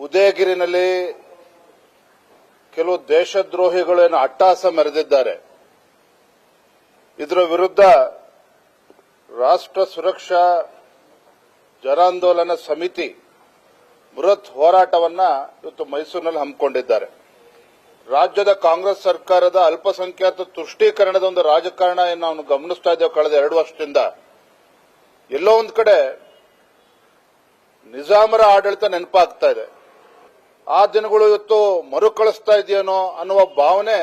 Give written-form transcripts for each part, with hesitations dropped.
ಉದಯಗಿರಿನಲ್ಲಿ ಕೆಲವು ದೇಶದ್ರೋಹಿಗಳೇನು ಅಟ್ಟಹಾಸ ಮೆರೆದಿದ್ದಾರೆ. ಇದರ ವಿರುದ್ಧ ರಾಷ್ಟ್ರ ಸುರಕ್ಷಾ ಜನಾಂದೋಲನ ಸಮಿತಿ ಬೃಹತ್ ಹೋರಾಟವನ್ನ ಇವತ್ತು ಮೈಸೂರಿನಲ್ಲಿ ಹಮ್ಮಿಕೊಂಡಿದ್ದಾರೆ. ರಾಜ್ಯದ ಕಾಂಗ್ರೆಸ್ ಸರ್ಕಾರದ ಅಲ್ಪಸಂಖ್ಯಾತ ತುಷ್ಟೀಕರಣದ ಒಂದು ರಾಜಕಾರಣ ನಾವು ಗಮನಿಸ್ತಾ ಇದ್ದೇವೆ ಕಳೆದ 2 ವರ್ಷದಿಂದ. ಎಲ್ಲೋ ಒಂದು ಕಡೆ ನಿಜಾಮರ ಆಡಳಿತ ನೆನಪಾಗ್ತಾ ಇದೆ. ಆ ದಿನಗಳು ಇವತ್ತು ಮರುಕಳಿಸ್ತಾ ಇದೆಯೇನೋ ಅನ್ನುವ ಭಾವನೆ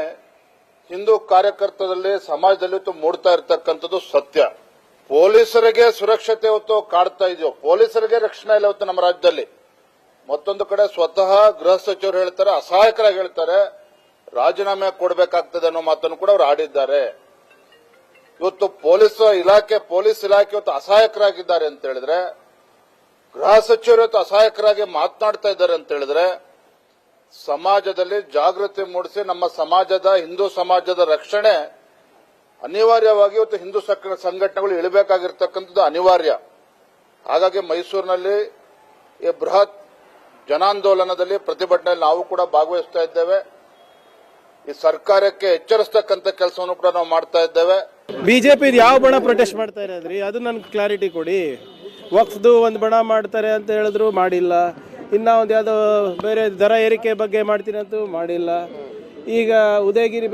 ಹಿಂದೂ ಕಾರ್ಯಕರ್ತರಲ್ಲಿ ಸಮಾಜದಲ್ಲಿ ಇವತ್ತು ಮೂಡ್ತಾ ಇರತಕ್ಕಂಥದ್ದು ಸತ್ಯ. ಪೊಲೀಸರಿಗೆ ಸುರಕ್ಷತೆ ಇವತ್ತು ಕಾಡ್ತಾ ಇದೆಯೋ, ಪೊಲೀಸರಿಗೆ ರಕ್ಷಣೆ ಇಲ್ಲ ಇವತ್ತು ನಮ್ಮ ರಾಜ್ಯದಲ್ಲಿ. ಮತ್ತೊಂದು ಕಡೆ ಸ್ವತಃ ಗೃಹ ಸಚಿವರು ಹೇಳ್ತಾರೆ, ಅಸಹಾಯಕರಾಗಿ ಹೇಳ್ತಾರೆ, ರಾಜೀನಾಮೆ ಕೊಡಬೇಕಾಗ್ತದೆ ಅನ್ನೋ ಮಾತನ್ನು ಕೂಡ ಅವರು ಆಡಿದ್ದಾರೆ. ಇವತ್ತು ಪೊಲೀಸ್ ಇಲಾಖೆ ಇವತ್ತು ಅಸಹಾಯಕರಾಗಿದ್ದಾರೆ ಅಂತ ಹೇಳಿದ್ರೆ, ಗೃಹ ಸಚಿವರು ಇವತ್ತು ಅಸಹಾಯಕರಾಗಿ ಮಾತನಾಡ್ತಾ ಇದ್ದಾರೆ ಅಂತ ಹೇಳಿದ್ರೆ, ಸಮಾಜದಲ್ಲಿ ಜಾಗೃತಿ ಮೂಡಿಸಿ ನಮ್ಮ ಸಮಾಜದ ಹಿಂದೂ ಸಮಾಜದ ರಕ್ಷಣೆ ಅನಿವಾರ್ಯವಾಗಿ ಇವತ್ತು ಹಿಂದೂ ಸಂಘಟನೆಗಳು ಇಳಬೇಕಾಗಿರ್ತಕ್ಕಂಥದ್ದು ಅನಿವಾರ್ಯ. ಹಾಗಾಗಿ ಮೈಸೂರಿನಲ್ಲಿ ಈ ಬೃಹತ್ ಜನಾಂದೋಲನದಲ್ಲಿ ಪ್ರತಿಭಟನೆಯಲ್ಲಿ ನಾವು ಕೂಡ ಭಾಗವಹಿಸ್ತಾ ಇದ್ದೇವೆ. ಈ ಸರ್ಕಾರಕ್ಕೆ ಎಚ್ಚರಿಸತಕ್ಕಂಥ ಕೆಲಸವನ್ನು ಕೂಡ ನಾವು ಮಾಡ್ತಾ ಇದ್ದೇವೆ. ಬಿಜೆಪಿ ಯಾವ ಬಣ ಪ್ರೊಟೆಸ್ಟ್ ಮಾಡ್ತಾ ಇರೋದ್ರಿ, ಅದು ನನ್ಗೆ ಕ್ಲಾರಿಟಿ ಕೊಡಿ. ವಕ್ಫ್ದು ಒಂದು ಬಣ ಮಾಡ್ತಾರೆ ಅಂತ ಹೇಳಿದ್ರು, ಮಾಡಿಲ್ಲ. ಇನ್ನ ಒಂದು ಯಾವುದೋ ಬೇರೆ ದರ ಏರಿಕೆ ಬಗ್ಗೆ ಮಾಡ್ತೀನಿ ಅಂತೂ ಮಾಡಿಲ್ಲ. ಈಗ ಉದಯಗಿರಿ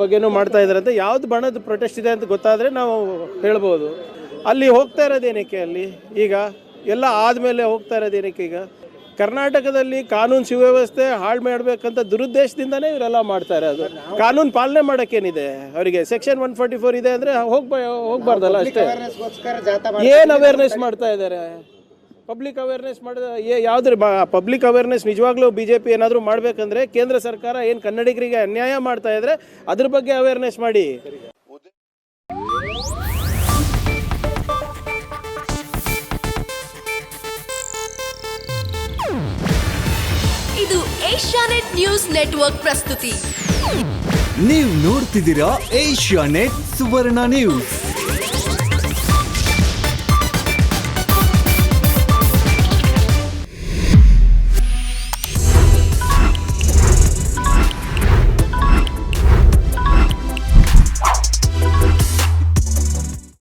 ಬಗ್ಗೆನೂ ಮಾಡ್ತಾ ಇದ್ದಾರೆ ಅಂತ ಯಾವ್ದು ಬಣದ ಪ್ರೊಟೆಸ್ಟ್ ಇದೆ ಅಂತ ಗೊತ್ತಾದರೆ ನಾವು ಹೇಳ್ಬೋದು. ಅಲ್ಲಿ ಹೋಗ್ತಾ ಇರೋದೇನಕ್ಕೆ, ಅಲ್ಲಿ ಈಗ ಎಲ್ಲ ಆದಮೇಲೆ ಹೋಗ್ತಾ ಇರೋದೇನಕ್ಕೆ? ಈಗ ಕರ್ನಾಟಕದಲ್ಲಿ ಕಾನೂನು ಸುವ್ಯವಸ್ಥೆ ಹಾಳು ಮಾಡಬೇಕಂತ ದುರುದ್ದೇಶದಿಂದನೇ ಇವರೆಲ್ಲ ಮಾಡ್ತಾ ಇರೋದು. ಕಾನೂನು ಪಾಲನೆ ಮಾಡೋಕ್ಕೇನಿದೆ ಅವರಿಗೆ? ಸೆಕ್ಷನ್ 144 ಇದೆ ಅಂದರೆ ಹೋಗ್ಬಾರ್ದಲ್ಲ ಅಷ್ಟೇ. ಏನು ಅವೇರ್ನೆಸ್ ಮಾಡ್ತಾ ಇದ್ದಾರೆ? ಪಬ್ಲಿಕ್ ಅವೇರ್ನೆಸ್ ಮಾಡಿದ ಯಾವ್ದ್ರ ಪಬ್ಲಿಕ್ ಅವೇರ್ನೆಸ್ ನಿಜವಾಗ್ಲೂ ಬಿಜೆಪಿ ಏನಾದರೂ ಮಾಡಬೇಕಂದ್ರೆ ಕೇಂದ್ರ ಸರ್ಕಾರ ಏನು ಕನ್ನಡಿಗರಿಗೆ ಅನ್ಯಾಯ ಮಾಡ್ತಾ ಇದ್ರೆ ಅದ್ರ ಬಗ್ಗೆ ಅವೇರ್ನೆಸ್ ಮಾಡಿ. ಇದು ಏಷ್ಯಾನೆಟ್ ನ್ಯೂಸ್ ನೆಟ್ವರ್ಕ್ ಪ್ರಸ್ತುತಿ. ನೀವು ನೋಡ್ತಿದ್ದೀರಾ ಏಷ್ಯಾನೆಟ್ ಸುವರ್ಣ ನ್ಯೂಸ್.